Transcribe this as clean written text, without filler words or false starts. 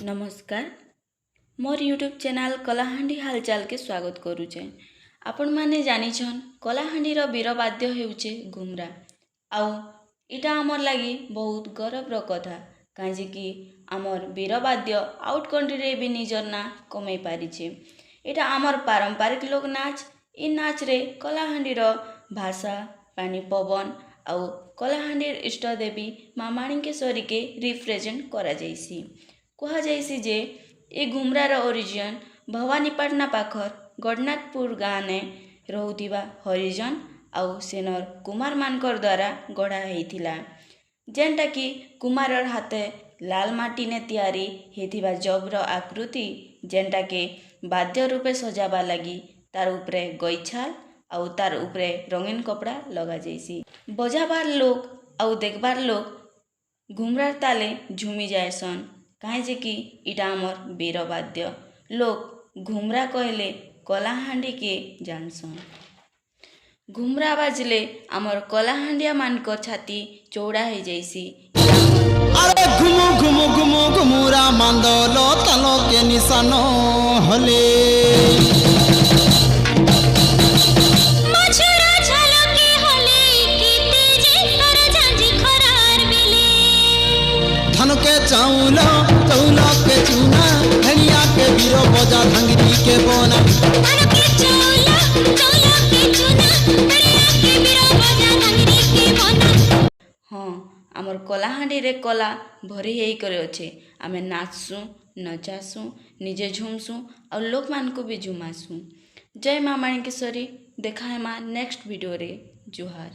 नमस्कार मोर YouTube channel Kalahandi हालचाल के स्वागत करुचे। आपण माने जानिछन कलाहांडी रो वीरवाद्य हेउचे घुमरा। आउ इटा आमर लागी बहुत गौरव कथा काजे कि आमर वीरवाद्य आउट कंट्री रे भी निजर ना कमाई पारिछे। इटा आमर पारंपरिक लोक नाच। इ नाच रे कलाहांडी रो भाषा पानी पवन आउ कलाहांडी इष्ट देवी माँ माणिकेश्वरी के रिप्रेजेंट करा जाइसी। कहा जाइसी जे ए घुमरार ओरिजिन भवानीपाटना पाखर गढ़नाथपुर गाँ ने रहुथिबा हरिजन आउ सेनर कुमार मानकर द्वारा गढ़ा हेथिला। जेनटा कि कुमारर हाथे लाल माटी ने तैयारी हेथिबा जबर आकृति जेनटा के बाद्य रूपे सजाबा लगी तार उपरे गईछाल आउ तार उपरे रंगीन कपड़ा लगा जाइसी। बजाबार लोग आउ देखबार लोग घुमरार ताले झूमी जाएसन काहे कि इटा आमर वीरवाद्य। लोग घुमरा कहले कलाहांडी के जानसन। घुमरा बाजले आमर कलाहांडिया मानकर छाती चौड़ा हो जाइसी। अरे घुमु घुमु घुमु घुमुरा मांदलो तलो के निशानो हले चाउल चौल के चूना धनिया के बीरो बजा धंगरी के बोना हाँ आमर कलाहांडी रे कला भरी हेई करे अच्छे। आमे नाचसु नचासु निजे झुमसु और लोक मान को भी झुमासु। जय माँ माणिकेश्वरी। देखा है माँ नेक्स्ट वीडियो रे। जुहार।